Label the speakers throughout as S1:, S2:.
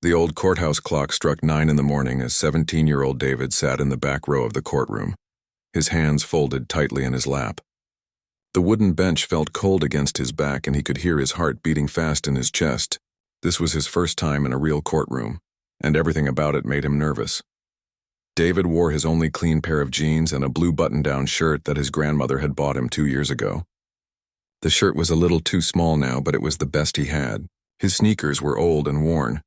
S1: The old courthouse clock struck 9 in the morning as 17-year-old David sat in the back row of the courtroom, his hands folded tightly in his lap. The wooden bench felt cold against his back and he could hear his heart beating fast in his chest. This was his first time in a real courtroom, and everything about it made him nervous. David wore his only clean pair of jeans and a blue button-down shirt that his grandmother had bought him 2 years ago. The shirt was a little too small now, but it was the best he had. His sneakers were old and worn,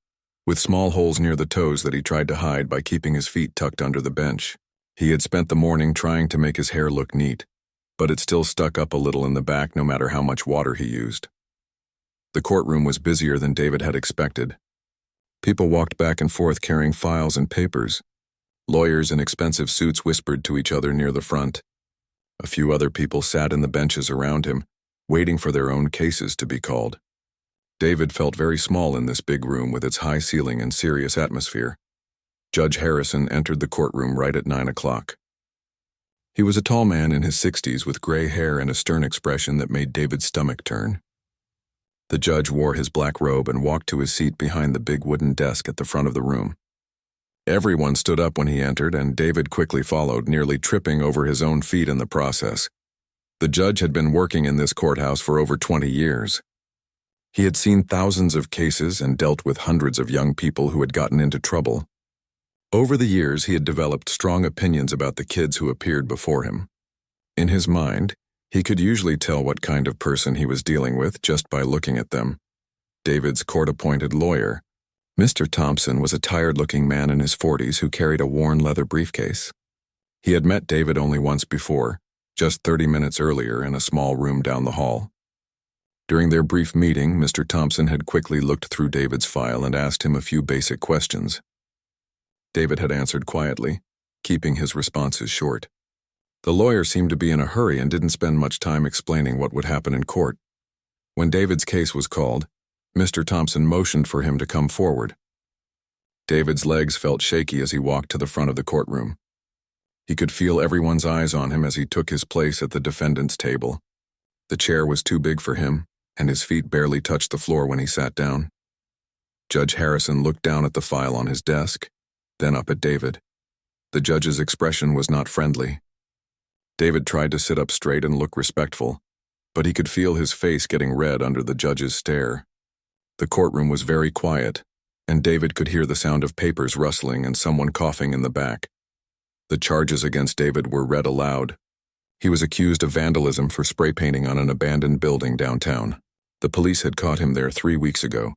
S1: with small holes near the toes that he tried to hide by keeping his feet tucked under the bench. He had spent the morning trying to make his hair look neat, but it still stuck up a little in the back no matter how much water he used. The courtroom was busier than David had expected. People walked back and forth carrying files and papers. Lawyers in expensive suits whispered to each other near the front. A few other people sat in the benches around him, waiting for their own cases to be called. David felt very small in this big room with its high ceiling and serious atmosphere. Judge Harrison entered the courtroom right at 9 o'clock. He was a tall man in his 60s with gray hair and a stern expression that made David's stomach turn. The judge wore his black robe and walked to his seat behind the big wooden desk at the front of the room. Everyone stood up when he entered, and David quickly followed, nearly tripping over his own feet in the process. The judge had been working in this courthouse for over 20 years. He had seen thousands of cases and dealt with hundreds of young people who had gotten into trouble. Over the years, he had developed strong opinions about the kids who appeared before him. In his mind, he could usually tell what kind of person he was dealing with just by looking at them. David's court-appointed lawyer, Mr. Thompson, was a tired-looking man in his 40s who carried a worn leather briefcase. He had met David only once before, just 30 minutes earlier in a small room down the hall. During their brief meeting, Mr. Thompson had quickly looked through David's file and asked him a few basic questions. David had answered quietly, keeping his responses short. The lawyer seemed to be in a hurry and didn't spend much time explaining what would happen in court. When David's case was called, Mr. Thompson motioned for him to come forward. David's legs felt shaky as he walked to the front of the courtroom. He could feel everyone's eyes on him as he took his place at the defendant's table. The chair was too big for him, and his feet barely touched the floor when he sat down. Judge Harrison looked down at the file on his desk, then up at David. The judge's expression was not friendly. David tried to sit up straight and look respectful, but he could feel his face getting red under the judge's stare. The courtroom was very quiet, and David could hear the sound of papers rustling and someone coughing in the back. The charges against David were read aloud. He was accused of vandalism for spray painting on an abandoned building downtown. The police had caught him there 3 weeks ago,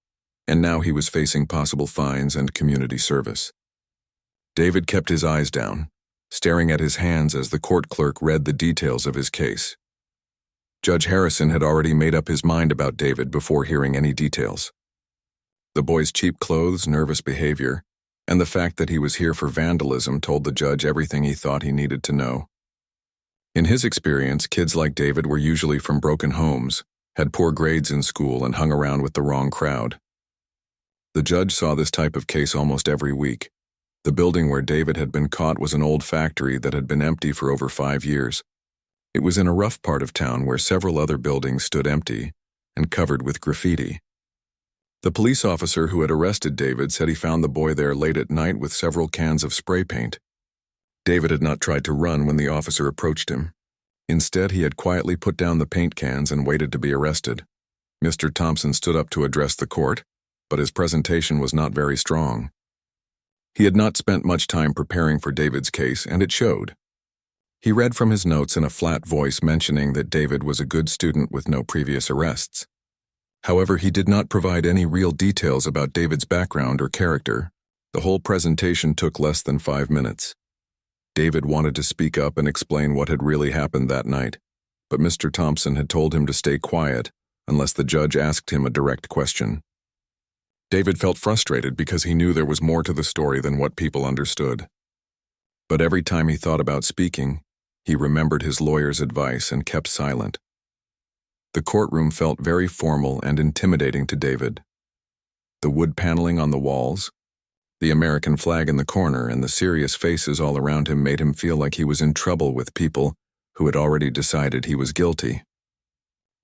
S1: and now he was facing possible fines and community service. David kept his eyes down, staring at his hands as the court clerk read the details of his case. Judge Harrison had already made up his mind about David before hearing any details. The boy's cheap clothes, nervous behavior, and the fact that he was here for vandalism told the judge everything he thought he needed to know. In his experience, kids like David were usually from broken homes, had poor grades in school, and hung around with the wrong crowd. The judge saw this type of case almost every week. The building where David had been caught was an old factory that had been empty for over 5 years. It was in a rough part of town where several other buildings stood empty and covered with graffiti. The police officer who had arrested David said he found the boy there late at night with several cans of spray paint. David had not tried to run when the officer approached him. Instead, he had quietly put down the paint cans and waited to be arrested. Mr. Thompson stood up to address the court, but his presentation was not very strong. He had not spent much time preparing for David's case, and it showed. He read from his notes in a flat voice mentioning that David was a good student with no previous arrests. However, he did not provide any real details about David's background or character. The whole presentation took less than 5 minutes. David wanted to speak up and explain what had really happened that night, but Mr. Thompson had told him to stay quiet unless the judge asked him a direct question. David felt frustrated because he knew there was more to the story than what people understood. But every time he thought about speaking, he remembered his lawyer's advice and kept silent. The courtroom felt very formal and intimidating to David. The wood paneling on the walls, the American flag in the corner, and the serious faces all around him made him feel like he was in trouble with people who had already decided he was guilty.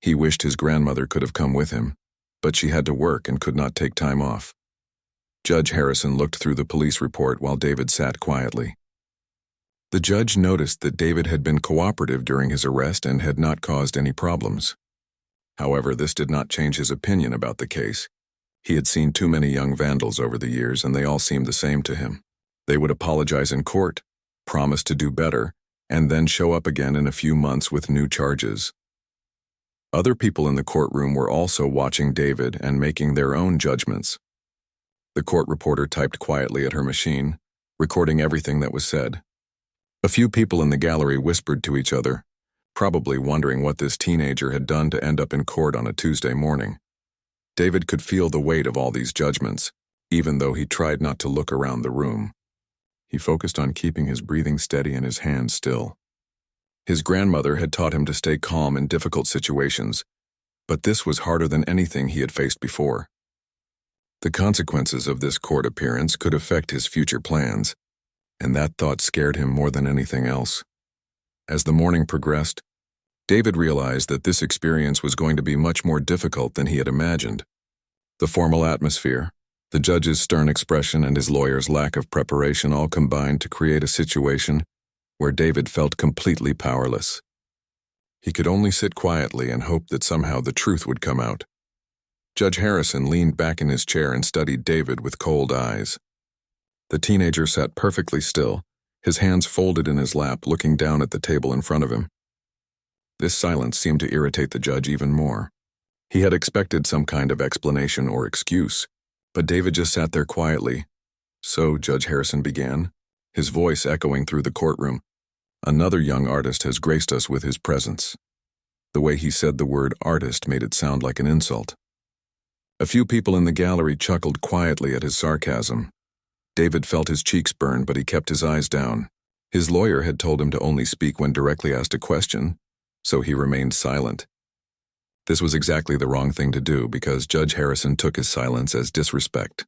S1: He wished his grandmother could have come with him, but she had to work and could not take time off. Judge Harrison looked through the police report while David sat quietly. The judge noticed that David had been cooperative during his arrest and had not caused any problems. However, this did not change his opinion about the case. He had seen too many young vandals over the years, and they all seemed the same to him. They would apologize in court, promise to do better, and then show up again in a few months with new charges. Other people in the courtroom were also watching David and making their own judgments. The court reporter typed quietly at her machine, recording everything that was said. A few people in the gallery whispered to each other, probably wondering what this teenager had done to end up in court on a Tuesday morning. David could feel the weight of all these judgments, even though he tried not to look around the room. He focused on keeping his breathing steady and his hands still. His grandmother had taught him to stay calm in difficult situations, but this was harder than anything he had faced before. The consequences of this court appearance could affect his future plans, and that thought scared him more than anything else. As the morning progressed, David realized that this experience was going to be much more difficult than he had imagined. The formal atmosphere, the judge's stern expression, and his lawyer's lack of preparation all combined to create a situation where David felt completely powerless. He could only sit quietly and hope that somehow the truth would come out. Judge Harrison leaned back in his chair and studied David with cold eyes. The teenager sat perfectly still, his hands folded in his lap, looking down at the table in front of him. This silence seemed to irritate the judge even more. He had expected some kind of explanation or excuse, but David just sat there quietly. "So," Judge Harrison began, his voice echoing through the courtroom, "another young artist has graced us with his presence." The way he said the word artist made it sound like an insult. A few people in the gallery chuckled quietly at his sarcasm. David felt his cheeks burn, but he kept his eyes down. His lawyer had told him to only speak when directly asked a question, so he remained silent. This was exactly the wrong thing to do because Judge Harrison took his silence as disrespect.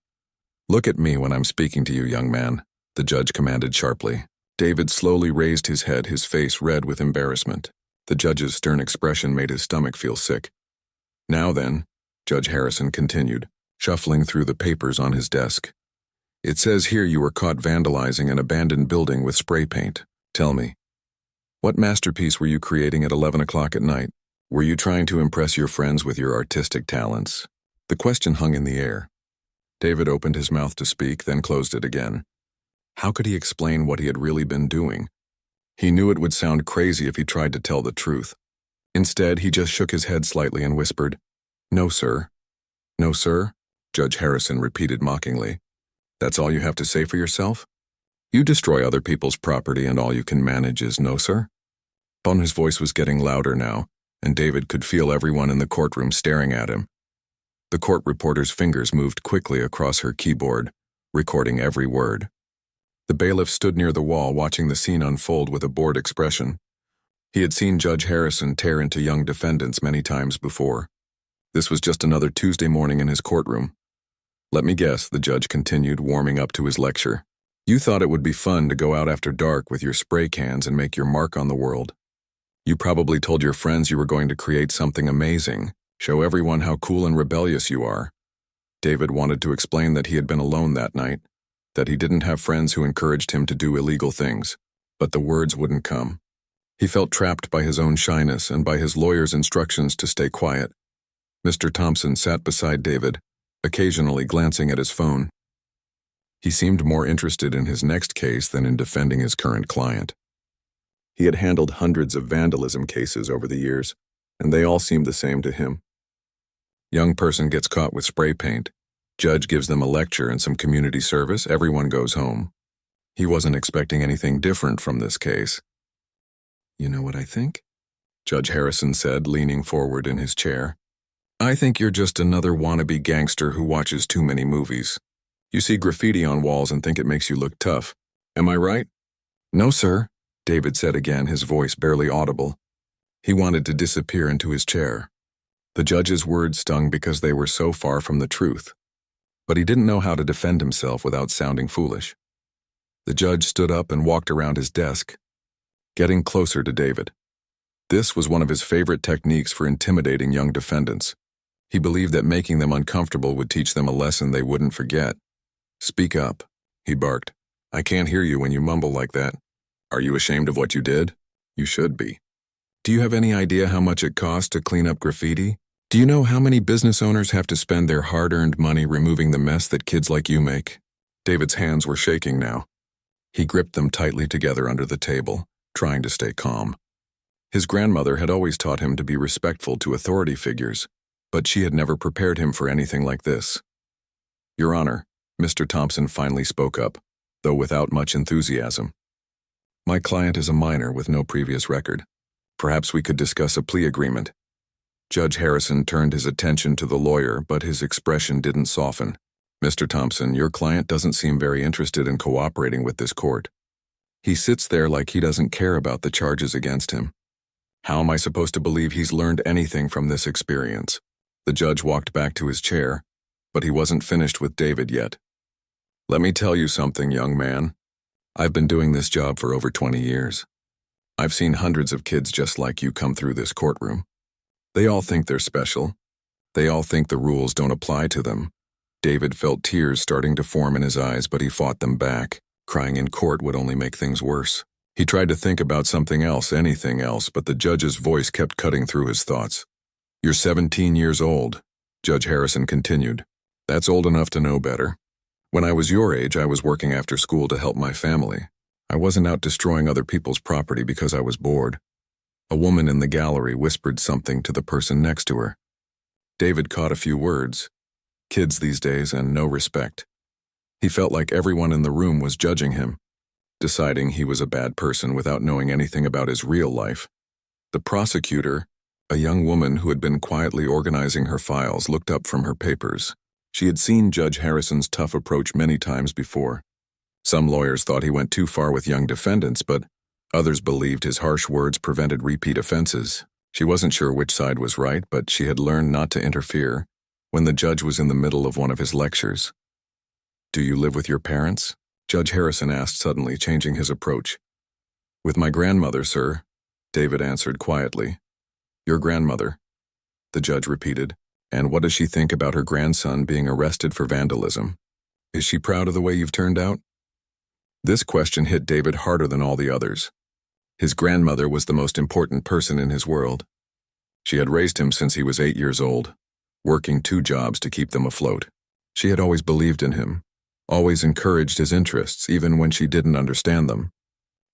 S1: "Look at me when I'm speaking to you, young man," the judge commanded sharply. David slowly raised his head, his face red with embarrassment. The judge's stern expression made his stomach feel sick. "Now then," Judge Harrison continued, shuffling through the papers on his desk. "It says here you were caught vandalizing an abandoned building with spray paint. Tell me, what masterpiece were you creating at 11 o'clock at night? Were you trying to impress your friends with your artistic talents?" The question hung in the air. David opened his mouth to speak, then closed it again. How could he explain what he had really been doing? He knew it would sound crazy if he tried to tell the truth. Instead, he just shook his head slightly and whispered, "No, sir." "No, sir?" Judge Harrison repeated mockingly. "That's all you have to say for yourself? You destroy other people's property and all you can manage is no, sir?" His voice was getting louder now, and David could feel everyone in the courtroom staring at him. The court reporter's fingers moved quickly across her keyboard, recording every word. The bailiff stood near the wall watching the scene unfold with a bored expression. He had seen Judge Harrison tear into young defendants many times before. This was just another Tuesday morning in his courtroom. "Let me guess," the judge continued, warming up to his lecture. "You thought it would be fun to go out after dark with your spray cans and make your mark on the world. You probably told your friends you were going to create something amazing, show everyone how cool and rebellious you are." David wanted to explain that he had been alone that night, that he didn't have friends who encouraged him to do illegal things, but the words wouldn't come. He felt trapped by his own shyness and by his lawyer's instructions to stay quiet. Mr. Thompson sat beside David, occasionally glancing at his phone. He seemed more interested in his next case than in defending his current client. He had handled hundreds of vandalism cases over the years, and they all seemed the same to him. Young person gets caught with spray paint. Judge gives them a lecture and some community service, everyone goes home. He wasn't expecting anything different from this case. "You know what I think?" Judge Harrison said, leaning forward in his chair. "I think you're just another wannabe gangster who watches too many movies. You see graffiti on walls and think it makes you look tough. Am I right?" "No, sir," David said again, his voice barely audible. He wanted to disappear into his chair. The judge's words stung because they were so far from the truth. But he didn't know how to defend himself without sounding foolish. The judge stood up and walked around his desk, getting closer to David. This was one of his favorite techniques for intimidating young defendants. He believed that making them uncomfortable would teach them a lesson they wouldn't forget. Speak up, he barked. I can't hear you when you mumble like that. Are you ashamed of what you did? You should be. Do you have any idea how much it costs to clean up graffiti? Do you know how many business owners have to spend their hard-earned money removing the mess that kids like you make? David's hands were shaking now. He gripped them tightly together under the table, trying to stay calm. His grandmother had always taught him to be respectful to authority figures, but she had never prepared him for anything like this. Your Honor, Mr. Thompson finally spoke up, though without much enthusiasm. My client is a minor with no previous record. Perhaps we could discuss a plea agreement. Judge Harrison turned his attention to the lawyer, but his expression didn't soften. Mr. Thompson, your client doesn't seem very interested in cooperating with this court. He sits there like he doesn't care about the charges against him. How am I supposed to believe he's learned anything from this experience? The judge walked back to his chair, but he wasn't finished with David yet. Let me tell you something, young man. I've been doing this job for over 20 years. I've seen hundreds of kids just like you come through this courtroom. They all think they're special. They all think the rules don't apply to them. David felt tears starting to form in his eyes, but he fought them back. Crying in court would only make things worse. He tried to think about something else, anything else, but the judge's voice kept cutting through his thoughts. You're 17 years old, Judge Harrison continued. That's old enough to know better. When I was your age, I was working after school to help my family. I wasn't out destroying other people's property because I was bored. A woman in the gallery whispered something to the person next to her. David caught a few words. Kids these days and no respect. He felt like everyone in the room was judging him, deciding he was a bad person without knowing anything about his real life. The prosecutor, a young woman who had been quietly organizing her files, looked up from her papers. She had seen Judge Harrison's tough approach many times before. Some lawyers thought he went too far with young defendants, but others believed his harsh words prevented repeat offenses. She wasn't sure which side was right, but she had learned not to interfere when the judge was in the middle of one of his lectures. Do you live with your parents? Judge Harrison asked, suddenly changing his approach. With my grandmother, sir, David answered quietly. Your grandmother, the judge repeated. And what does she think about her grandson being arrested for vandalism? Is she proud of the way you've turned out? This question hit David harder than all the others. His grandmother was the most important person in his world. She had raised him since he was 8 years old, working 2 jobs to keep them afloat. She had always believed in him, always encouraged his interests, even when she didn't understand them.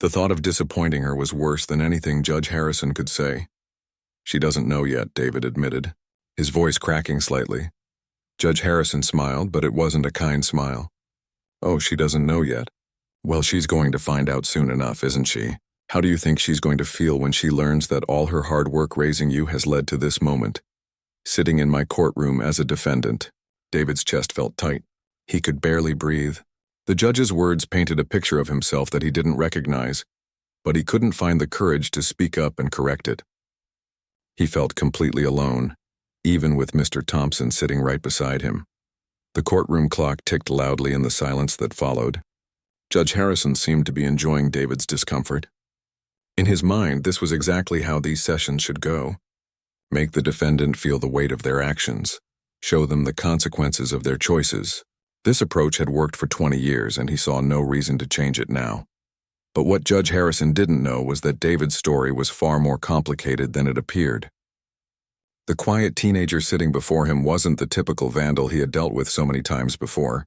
S1: The thought of disappointing her was worse than anything Judge Harrison could say. She doesn't know yet, David admitted, his voice cracking slightly. Judge Harrison smiled, but it wasn't a kind smile. Oh, she doesn't know yet. Well, she's going to find out soon enough, isn't she? How do you think she's going to feel when she learns that all her hard work raising you has led to this moment? Sitting in my courtroom as a defendant. David's chest felt tight. He could barely breathe. The judge's words painted a picture of himself that he didn't recognize, but he couldn't find the courage to speak up and correct it. He felt completely alone, even with Mr. Thompson sitting right beside him. The courtroom clock ticked loudly in the silence that followed. Judge Harrison seemed to be enjoying David's discomfort. In his mind, this was exactly how these sessions should go. Make the defendant feel the weight of their actions, show them the consequences of their choices. This approach had worked for 20 years, and he saw no reason to change it now. But what Judge Harrison didn't know was that David's story was far more complicated than it appeared. The quiet teenager sitting before him wasn't the typical vandal he had dealt with so many times before.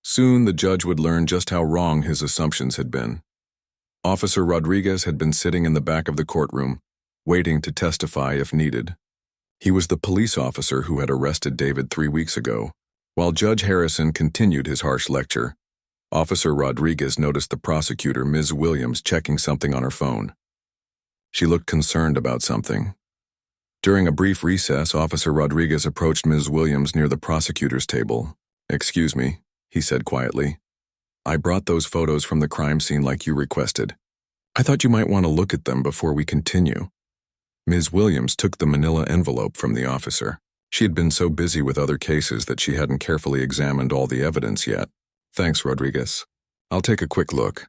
S1: Soon the judge would learn just how wrong his assumptions had been. Officer Rodriguez had been sitting in the back of the courtroom, waiting to testify if needed. He was the police officer who had arrested David 3 weeks ago. While Judge Harrison continued his harsh lecture, Officer Rodriguez noticed the prosecutor, Ms. Williams, checking something on her phone. She looked concerned about something. During a brief recess, Officer Rodriguez approached Ms. Williams near the prosecutor's table. "Excuse me," he said quietly. "I brought those photos from the crime scene like you requested. I thought you might want to look at them before we continue." Ms. Williams took the manila envelope from the officer. She had been so busy with other cases that she hadn't carefully examined all the evidence yet. "Thanks, Rodriguez. I'll take a quick look."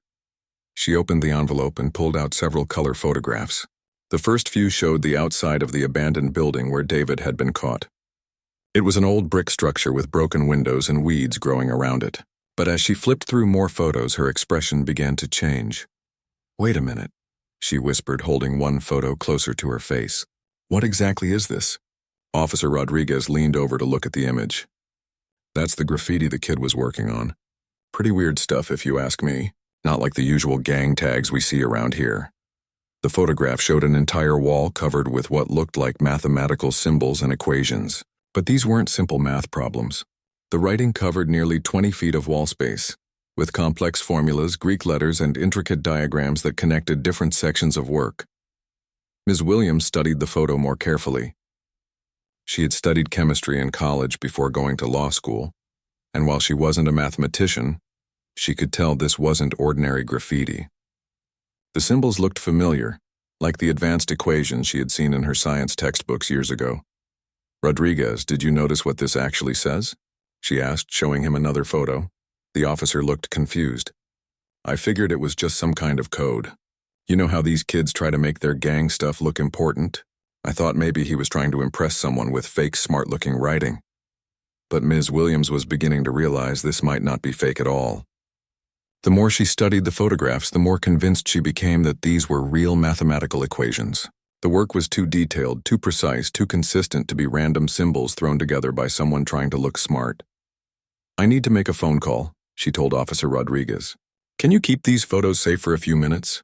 S1: She opened the envelope and pulled out several color photographs. The first few showed the outside of the abandoned building where David had been caught. It was an old brick structure with broken windows and weeds growing around it. But as she flipped through more photos, her expression began to change. "Wait a minute," she whispered, holding one photo closer to her face. "What exactly is this?" Officer Rodriguez leaned over to look at the image. "That's the graffiti the kid was working on. Pretty weird stuff if you ask me. Not like the usual gang tags we see around here." The photograph showed an entire wall covered with what looked like mathematical symbols and equations. But these weren't simple math problems. The writing covered nearly 20 feet of wall space, with complex formulas, Greek letters, and intricate diagrams that connected different sections of work. Ms. Williams studied the photo more carefully. She had studied chemistry in college before going to law school, and while she wasn't a mathematician, she could tell this wasn't ordinary graffiti. The symbols looked familiar, like the advanced equations she had seen in her science textbooks years ago. "Rodriguez, did you notice what this actually says?" she asked, showing him another photo. The officer looked confused. "I figured it was just some kind of code. You know how these kids try to make their gang stuff look important? I thought maybe he was trying to impress someone with fake smart-looking writing." But Ms. Williams was beginning to realize this might not be fake at all. The more she studied the photographs, the more convinced she became that these were real mathematical equations. The work was too detailed, too precise, too consistent to be random symbols thrown together by someone trying to look smart. "I need to make a phone call," she told Officer Rodriguez. "Can you keep these photos safe for a few minutes?"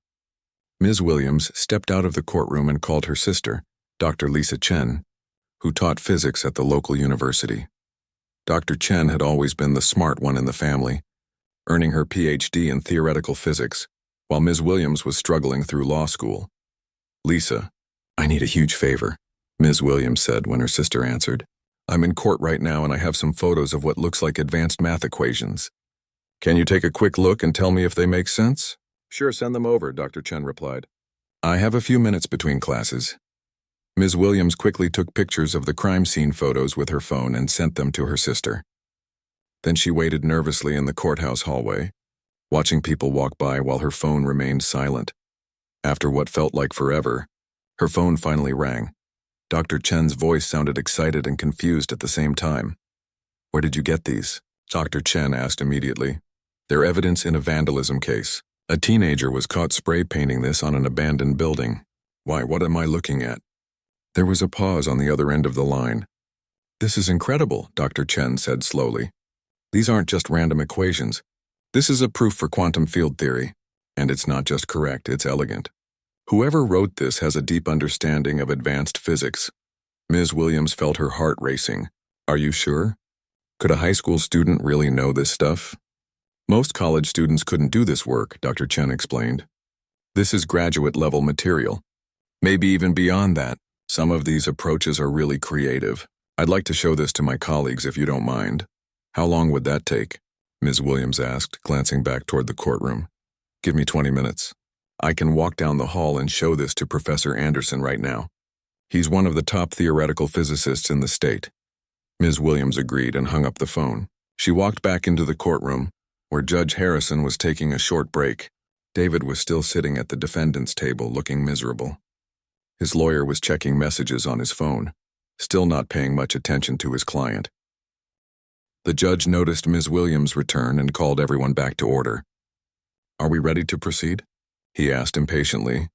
S1: Ms. Williams stepped out of the courtroom and called her sister, Dr. Lisa Chen, who taught physics at the local university. Dr. Chen had always been the smart one in the family, earning her PhD in theoretical physics, while Ms. Williams was struggling through law school. "Lisa, I need a huge favor," Ms. Williams said when her sister answered. "I'm in court right now and I have some photos of what looks like advanced math equations. Can you take a quick look and tell me if they make sense?" "Sure, send them over," Dr. Chen replied. "I have a few minutes between classes." Ms. Williams quickly took pictures of the crime scene photos with her phone and sent them to her sister. Then she waited nervously in the courthouse hallway, watching people walk by while her phone remained silent. After what felt like forever, her phone finally rang. Dr. Chen's voice sounded excited and confused at the same time. "Where did you get these?" Dr. Chen asked immediately. "They're evidence in a vandalism case. A teenager was caught spray painting this on an abandoned building." "Why, what am I looking at?" There was a pause on the other end of the line. "This is incredible," Dr. Chen said slowly. "These aren't just random equations. This is a proof for quantum field theory. And it's not just correct, it's elegant. Whoever wrote this has a deep understanding of advanced physics." Ms. Williams felt her heart racing. "Are you sure? Could a high school student really know this stuff?" "Most college students couldn't do this work," Dr. Chen explained. "This is graduate-level material. Maybe even beyond that. Some of these approaches are really creative. I'd like to show this to my colleagues if you don't mind." "How long would that take?" Ms. Williams asked, glancing back toward the courtroom. "Give me 20 minutes. I can walk down the hall and show this to Professor Anderson right now. He's one of the top theoretical physicists in the state." Ms. Williams agreed and hung up the phone. She walked back into the courtroom, where Judge Harrison was taking a short break. David was still sitting at the defendant's table, looking miserable. His lawyer was checking messages on his phone, still not paying much attention to his client. The judge noticed Ms. Williams' return and called everyone back to order. "Are we ready to proceed?" he asked impatiently.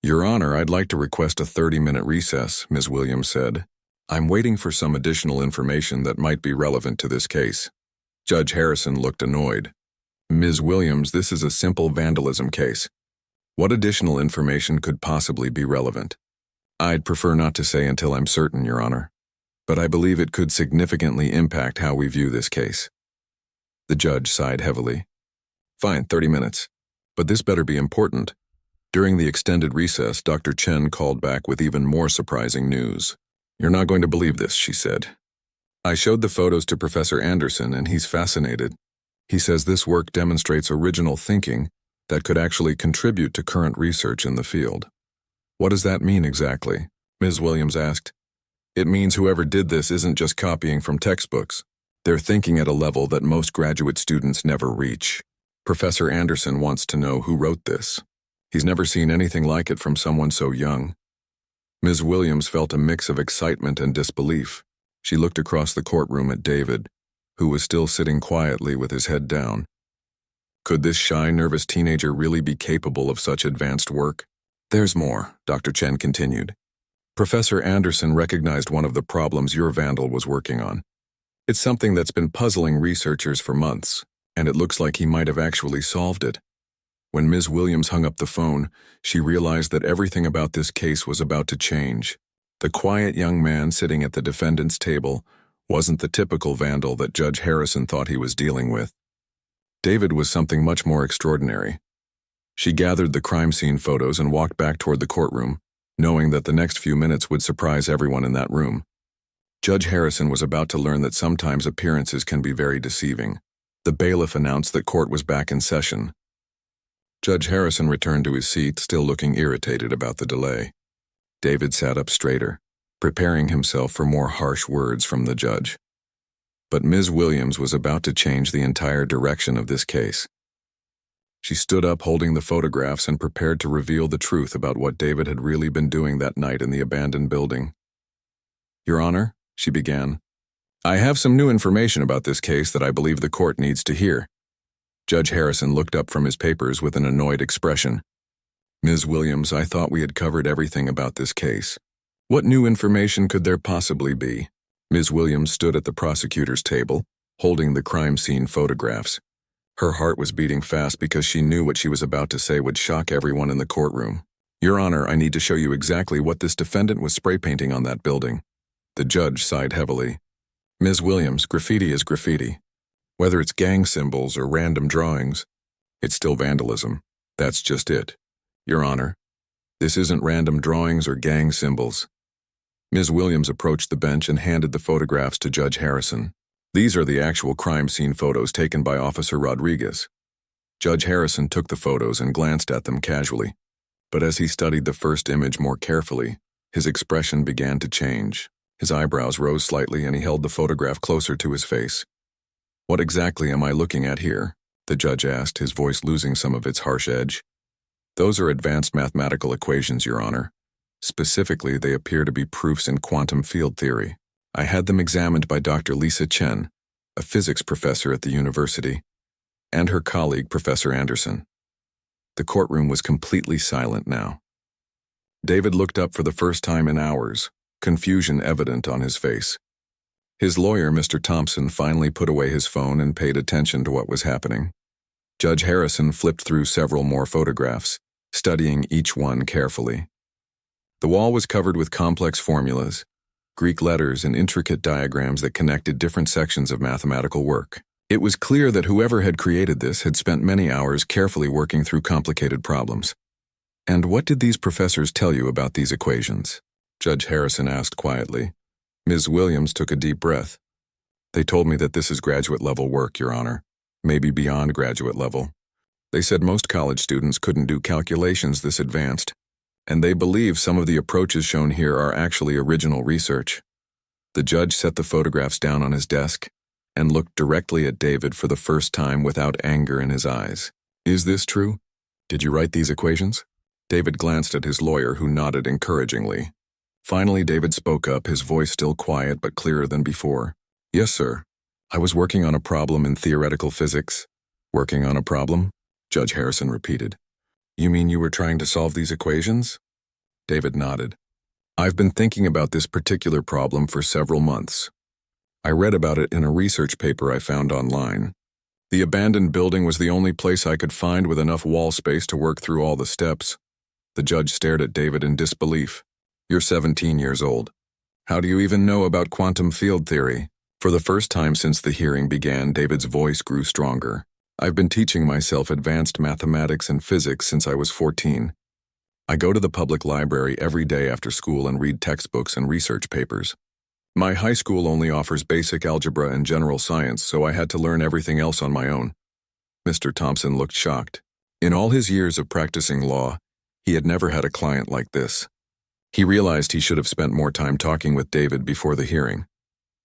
S1: "Your Honor, I'd like to request a 30-minute recess," Ms. Williams said. "I'm waiting for some additional information that might be relevant to this case." Judge Harrison looked annoyed. "Ms. Williams, this is a simple vandalism case. What additional information could possibly be relevant?" "I'd prefer not to say until I'm certain, Your Honor. But I believe it could significantly impact how we view this case." The judge sighed heavily. "Fine, 30 minutes. But this better be important." During the extended recess, Dr. Chen called back with even more surprising news. "You're not going to believe this," she said. "I showed the photos to Professor Anderson and he's fascinated. He says this work demonstrates original thinking that could actually contribute to current research in the field." "What does that mean exactly?" Ms. Williams asked. "It means whoever did this isn't just copying from textbooks. They're thinking at a level that most graduate students never reach. Professor Anderson wants to know who wrote this. He's never seen anything like it from someone so young." Ms. Williams felt a mix of excitement and disbelief. She looked across the courtroom at David, who was still sitting quietly with his head down. Could this shy, nervous teenager really be capable of such advanced work? There's more, Dr. Chen continued. Professor Anderson recognized one of the problems your vandal was working on. It's something that's been puzzling researchers for months, and it looks like he might have actually solved it. When Ms. Williams hung up the phone, she realized that everything about this case was about to change. The quiet young man sitting at the defendant's table wasn't the typical vandal that Judge Harrison thought he was dealing with. David was something much more extraordinary. She gathered the crime scene photos and walked back toward the courtroom, knowing that the next few minutes would surprise everyone in that room. Judge Harrison was about to learn that sometimes appearances can be very deceiving. The bailiff announced that court was back in session. Judge Harrison returned to his seat, still looking irritated about the delay. David sat up straighter, preparing himself for more harsh words from the judge. But Ms. Williams was about to change the entire direction of this case. She stood up holding the photographs and prepared to reveal the truth about what David had really been doing that night in the abandoned building. Your Honor, she began, I have some new information about this case that I believe the court needs to hear. Judge Harrison looked up from his papers with an annoyed expression. Ms. Williams, I thought we had covered everything about this case. What new information could there possibly be? Ms. Williams stood at the prosecutor's table, holding the crime scene photographs. Her heart was beating fast because she knew what she was about to say would shock everyone in the courtroom. Your Honor, I need to show you exactly what this defendant was spray painting on that building. The judge sighed heavily. Ms. Williams, graffiti is graffiti. Whether it's gang symbols or random drawings, it's still vandalism. That's just it. Your Honor, this isn't random drawings or gang symbols. Ms. Williams approached the bench and handed the photographs to Judge Harrison. These are the actual crime scene photos taken by Officer Rodriguez. Judge Harrison took the photos and glanced at them casually. But as he studied the first image more carefully, his expression began to change. His eyebrows rose slightly and he held the photograph closer to his face. What exactly am I looking at here? The judge asked, his voice losing some of its harsh edge. Those are advanced mathematical equations, Your Honor. Specifically, they appear to be proofs in quantum field theory. I had them examined by Dr. Lisa Chen, a physics professor at the university, and her colleague, Professor Anderson. The courtroom was completely silent now. David looked up for the first time in hours, confusion evident on his face. His lawyer, Mr. Thompson, finally put away his phone and paid attention to what was happening. Judge Harrison flipped through several more photographs, studying each one carefully. The wall was covered with complex formulas, Greek letters, and intricate diagrams that connected different sections of mathematical work. It was clear that whoever had created this had spent many hours carefully working through complicated problems. And what did these professors tell you about these equations? Judge Harrison asked quietly. Ms. Williams took a deep breath. They told me that this is graduate-level work, Your Honor. Maybe beyond graduate level. They said most college students couldn't do calculations this advanced, and they believe some of the approaches shown here are actually original research. The judge set the photographs down on his desk and looked directly at David for the first time without anger in his eyes. Is this true? Did you write these equations? David glanced at his lawyer, who nodded encouragingly. Finally, David spoke up, his voice still quiet but clearer than before. Yes, sir. I was working on a problem in theoretical physics. Working on a problem? Judge Harrison repeated. You mean you were trying to solve these equations? David nodded. I've been thinking about this particular problem for several months. I read about it in a research paper I found online. The abandoned building was the only place I could find with enough wall space to work through all the steps. The judge stared at David in disbelief. You're 17 years old. How do you even know about quantum field theory? For the first time since the hearing began, David's voice grew stronger. I've been teaching myself advanced mathematics and physics since I was 14. I go to the public library every day after school and read textbooks and research papers. My high school only offers basic algebra and general science, so I had to learn everything else on my own. Mr. Thompson looked shocked. In all his years of practicing law, he had never had a client like this. He realized he should have spent more time talking with David before the hearing.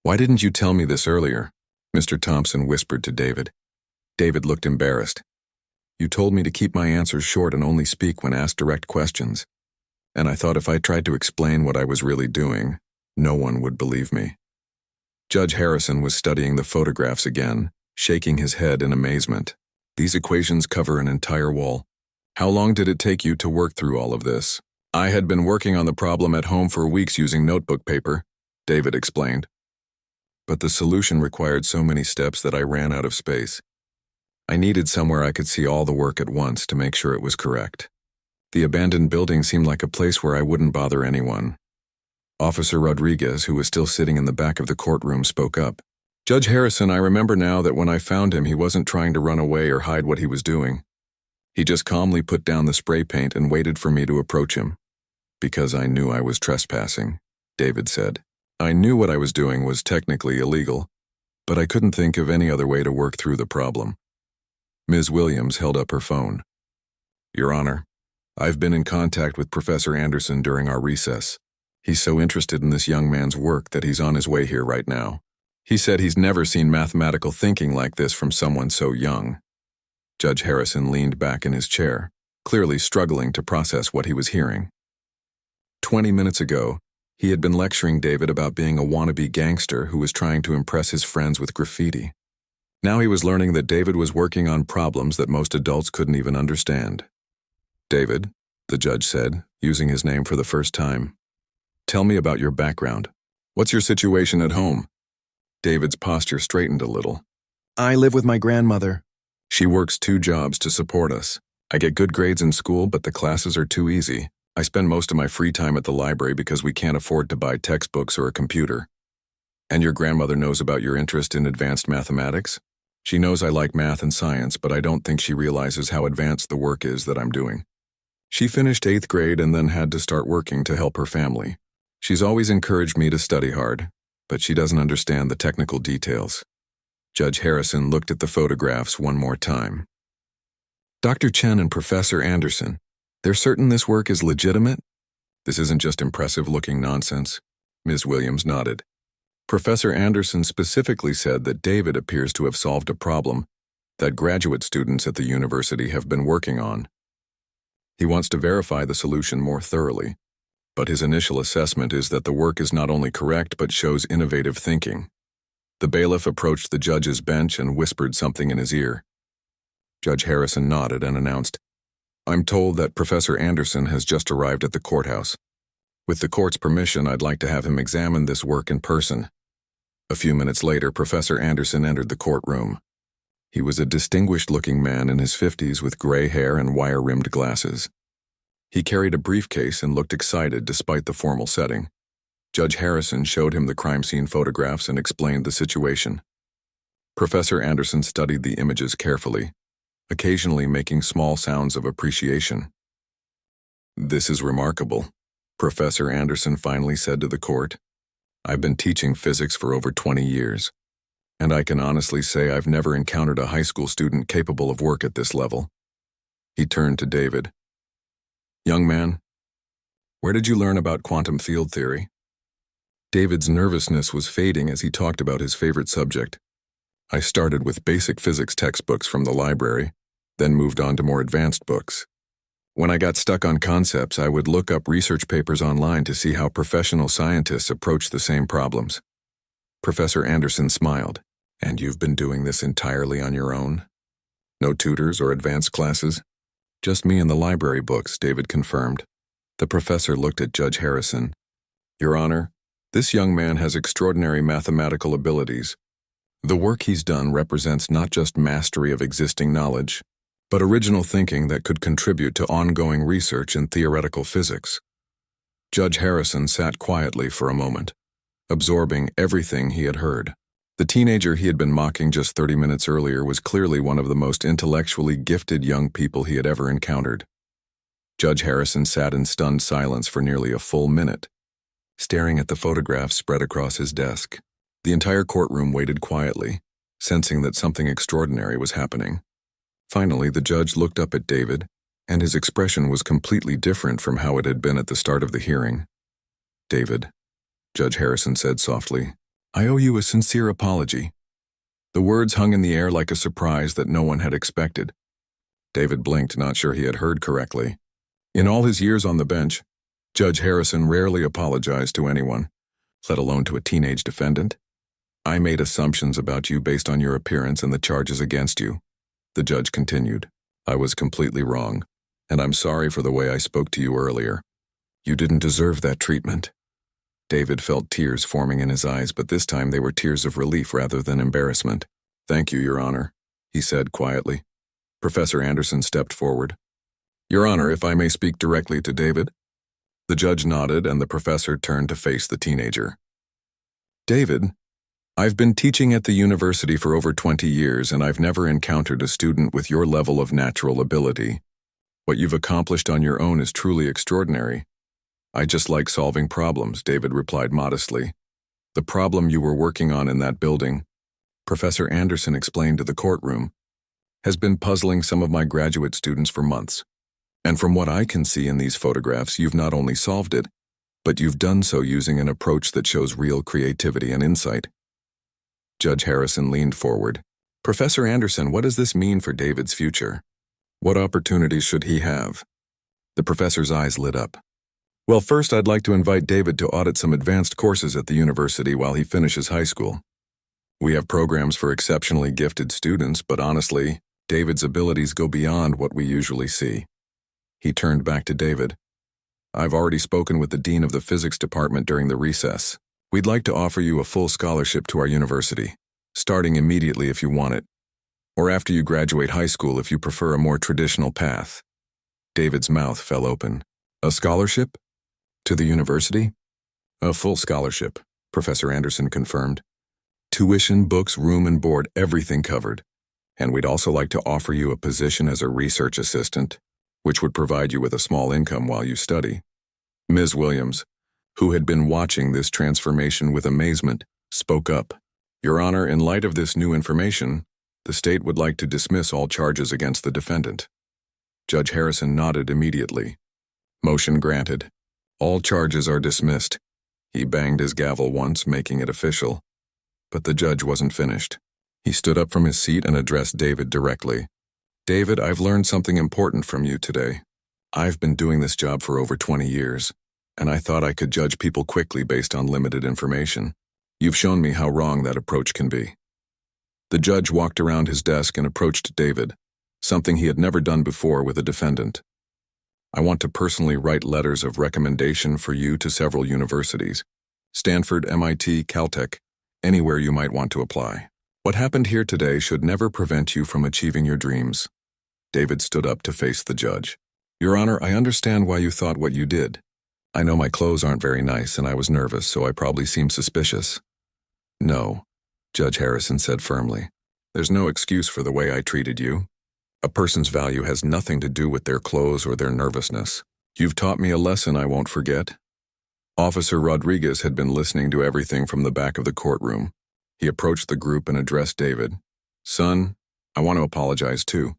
S1: Why didn't you tell me this earlier? Mr. Thompson whispered to David. David looked embarrassed. You told me to keep my answers short and only speak when asked direct questions. And I thought if I tried to explain what I was really doing, no one would believe me. Judge Harrison was studying the photographs again, shaking his head in amazement. These equations cover an entire wall. How long did it take you to work through all of this? I had been working on the problem at home for weeks using notebook paper, David explained. But the solution required so many steps that I ran out of space. I needed somewhere I could see all the work at once to make sure it was correct. The abandoned building seemed like a place where I wouldn't bother anyone. Officer Rodriguez, who was still sitting in the back of the courtroom, spoke up. Judge Harrison, I remember now that when I found him, he wasn't trying to run away or hide what he was doing. He just calmly put down the spray paint and waited for me to approach him. Because I knew I was trespassing, David said. I knew what I was doing was technically illegal, but I couldn't think of any other way to work through the problem. Ms. Williams held up her phone. Your Honor, I've been in contact with Professor Anderson during our recess. He's so interested in this young man's work that he's on his way here right now. He said he's never seen mathematical thinking like this from someone so young. Judge Harrison leaned back in his chair, clearly struggling to process what he was hearing. 20 minutes ago, he had been lecturing David about being a wannabe gangster who was trying to impress his friends with graffiti. Now he was learning that David was working on problems that most adults couldn't even understand. David, the judge said, using his name for the first time. Tell me about your background. What's your situation at home? David's posture straightened a little.
S2: I live with my grandmother.
S1: She works 2 jobs to support us. I get good grades in school, but the classes are too easy. I spend most of my free time at the library because we can't afford to buy textbooks or a computer. And your grandmother knows about your interest in advanced mathematics? She knows I like math and science, but I don't think she realizes how advanced the work is that I'm doing. She finished 8th grade and then had to start working to help her family. She's always encouraged me to study hard, but she doesn't understand the technical details. Judge Harrison looked at the photographs one more time. Dr. Chen and Professor Anderson, they're certain this work is legitimate? This isn't just impressive-looking nonsense. Ms. Williams nodded. Professor Anderson specifically said that David appears to have solved a problem that graduate students at the university have been working on. He wants to verify the solution more thoroughly, but his initial assessment is that the work is not only correct but shows innovative thinking. The bailiff approached the judge's bench and whispered something in his ear. Judge Harrison nodded and announced, I'm told that Professor Anderson has just arrived at the courthouse. With the court's permission, I'd like to have him examine this work in person. A few minutes later, Professor Anderson entered the courtroom. He was a distinguished-looking man in his 50s with gray hair and wire-rimmed glasses. He carried a briefcase and looked excited despite the formal setting. Judge Harrison showed him the crime scene photographs and explained the situation. Professor Anderson studied the images carefully, occasionally making small sounds of appreciation. This is remarkable, Professor Anderson finally said to the court. I've been teaching physics for over 20 years, and I can honestly say I've never encountered a high school student capable of work at this level. He turned to David. Young man, where did you learn about quantum field theory? David's nervousness was fading as he talked about his favorite subject. I started with basic physics textbooks from the library, then moved on to more advanced books. When I got stuck on concepts, I would look up research papers online to see how professional scientists approach the same problems. Professor Anderson smiled. And you've been doing this entirely on your own? No tutors or advanced classes? Just me and the library books, David confirmed. The professor looked at Judge Harrison. Your Honor, this young man has extraordinary mathematical abilities. The work he's done represents not just mastery of existing knowledge, but original thinking that could contribute to ongoing research in theoretical physics. Judge Harrison sat quietly for a moment, absorbing everything he had heard. The teenager he had been mocking just 30 minutes earlier was clearly one of the most intellectually gifted young people he had ever encountered. Judge Harrison sat in stunned silence for nearly a full minute, staring at the photographs spread across his desk. The entire courtroom waited quietly, sensing that something extraordinary was happening. Finally, the judge looked up at David, and his expression was completely different from how it had been at the start of the hearing. David, Judge Harrison said softly, I owe you a sincere apology. The words hung in the air like a surprise that no one had expected. David blinked, not sure he had heard correctly. In all his years on the bench, Judge Harrison rarely apologized to anyone, let alone to a teenage defendant. I made assumptions about you based on your appearance and the charges against you. The judge continued. I was completely wrong, and I'm sorry for the way I spoke to you earlier. You didn't deserve that treatment. David felt tears forming in his eyes, but this time they were tears of relief rather than embarrassment. Thank you, Your Honor, he said quietly. Professor Anderson stepped forward. Your Honor, if I may speak directly to David? The judge nodded and the professor turned to face the teenager. David, I've been teaching at the university for over 20 years and I've never encountered a student with your level of natural ability. What you've accomplished on your own is truly extraordinary. I just like solving problems, David replied modestly. The problem you were working on in that building, Professor Anderson explained to the courtroom, has been puzzling some of my graduate students for months. And from what I can see in these photographs, you've not only solved it, but you've done so using an approach that shows real creativity and insight. Judge Harrison leaned forward. Professor Anderson, what does this mean for David's future? What opportunities should he have? The professor's eyes lit up. Well, first I'd like to invite David to audit some advanced courses at the university while he finishes high school. We have programs for exceptionally gifted students, but honestly, David's abilities go beyond what we usually see. He turned back to David. I've already spoken with the dean of the physics department during the recess. We'd like to offer you a full scholarship to our university, starting immediately if you want it, or after you graduate high school if you prefer a more traditional path. David's mouth fell open. A scholarship? To the university? A full scholarship, Professor Anderson confirmed. Tuition, books, room and board, everything covered. And we'd also like to offer you a position as a research assistant, which would provide you with a small income while you study. Ms. Williams, who had been watching this transformation with amazement, spoke up. Your Honor, in light of this new information, the state would like to dismiss all charges against the defendant. Judge Harrison nodded immediately. Motion granted. All charges are dismissed. He banged his gavel once, making it official. But the judge wasn't finished. He stood up from his seat and addressed David directly. David, I've learned something important from you today. I've been doing this job for over 20 years, and I thought I could judge people quickly based on limited information. You've shown me how wrong that approach can be. The judge walked around his desk and approached David, something he had never done before with a defendant. I want to personally write letters of recommendation for you to several universities. Stanford, MIT, Caltech, anywhere you might want to apply. What happened here today should never prevent you from achieving your dreams. David stood up to face the judge. Your Honor, I understand why you thought what you did. I know my clothes aren't very nice and I was nervous, so I probably seem suspicious. No, Judge Harrison said firmly. There's no excuse for the way I treated you. A person's value has nothing to do with their clothes or their nervousness. You've taught me a lesson I won't forget. Officer Rodriguez had been listening to everything from the back of the courtroom. He approached the group and addressed David. Son, I want to apologize too.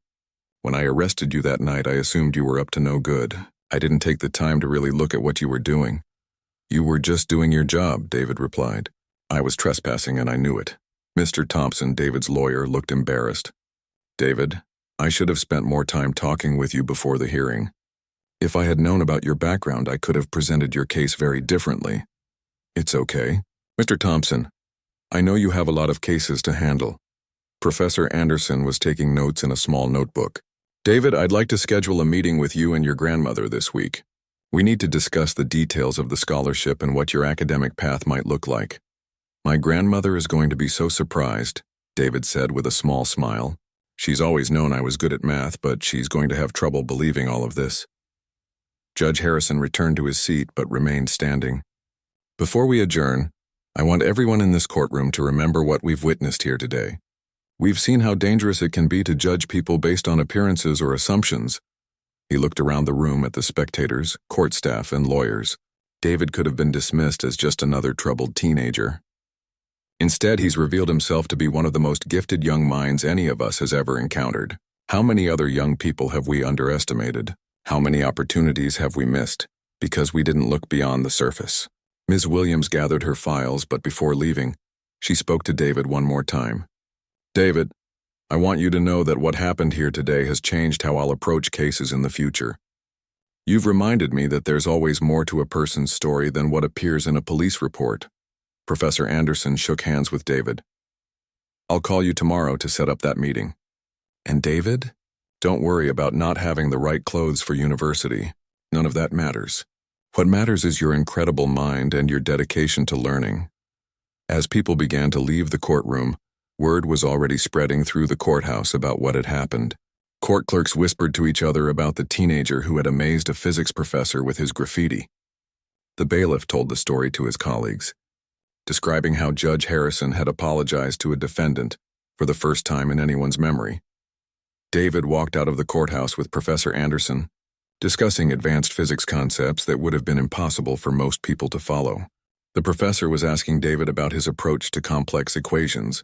S1: When I arrested you that night, I assumed you were up to no good. I didn't take the time to really look at what you were doing. You were just doing your job, David replied. I was trespassing and I knew it. Mr. Thompson, David's lawyer, looked embarrassed. David, I should have spent more time talking with you before the hearing. If I had known about your background, I could have presented your case very differently. It's okay. Mr. Thompson, I know you have a lot of cases to handle. Professor Anderson was taking notes in a small notebook. David, I'd like to schedule a meeting with you and your grandmother this week. We need to discuss the details of the scholarship and what your academic path might look like. My grandmother is going to be so surprised, David said with a small smile. She's always known I was good at math, but she's going to have trouble believing all of this. Judge Harrison returned to his seat but remained standing. Before we adjourn, I want everyone in this courtroom to remember what we've witnessed here today. We've seen how dangerous it can be to judge people based on appearances or assumptions. He looked around the room at the spectators, court staff, and lawyers. David could have been dismissed as just another troubled teenager. Instead, he's revealed himself to be one of the most gifted young minds any of us has ever encountered. How many other young people have we underestimated? How many opportunities have we missed because we didn't look beyond the surface? Ms. Williams gathered her files, but before leaving, she spoke to David one more time. David, I want you to know that what happened here today has changed how I'll approach cases in the future. You've reminded me that there's always more to a person's story than what appears in a police report. Professor Anderson shook hands with David. I'll call you tomorrow to set up that meeting. And David? Don't worry about not having the right clothes for university. None of that matters. What matters is your incredible mind and your dedication to learning. As people began to leave the courtroom, word was already spreading through the courthouse about what had happened. Court clerks whispered to each other about the teenager who had amazed a physics professor with his graffiti. The bailiff told the story to his colleagues, describing how Judge Harrison had apologized to a defendant for the first time in anyone's memory. David walked out of the courthouse with Professor Anderson, discussing advanced physics concepts that would have been impossible for most people to follow. The professor was asking David about his approach to complex equations,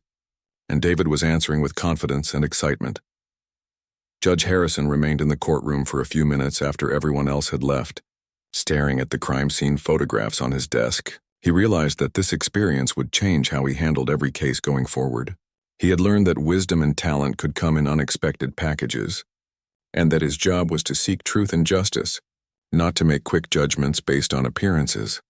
S1: and David was answering with confidence and excitement. Judge Harrison remained in the courtroom for a few minutes after everyone else had left, staring at the crime scene photographs on his desk. He realized that this experience would change how he handled every case going forward. He had learned that wisdom and talent could come in unexpected packages, and that his job was to seek truth and justice, not to make quick judgments based on appearances.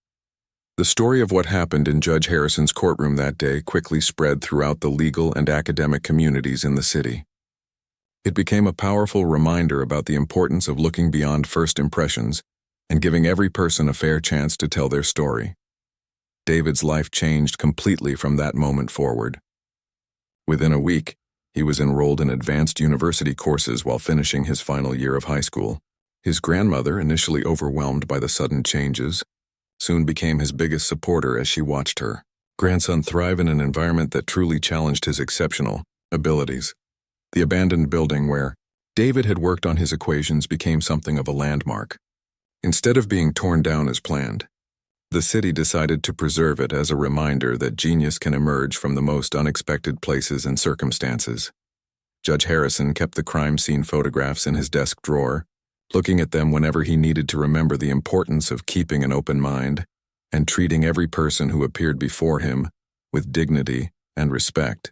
S1: The story of what happened in Judge Harrison's courtroom that day quickly spread throughout the legal and academic communities in the city. It became a powerful reminder about the importance of looking beyond first impressions and giving every person a fair chance to tell their story. David's life changed completely from that moment forward. Within a week, he was enrolled in advanced university courses while finishing his final year of high school. His grandmother, initially overwhelmed by the sudden changes, soon became his biggest supporter as she watched her grandson thrive in an environment that truly challenged his exceptional abilities. The abandoned building where David had worked on his equations became something of a landmark. Instead of being torn down as planned, the city decided to preserve it as a reminder that genius can emerge from the most unexpected places and circumstances. Judge Harrison kept the crime scene photographs in his desk drawer, looking at them whenever he needed to remember the importance of keeping an open mind and treating every person who appeared before him with dignity and respect.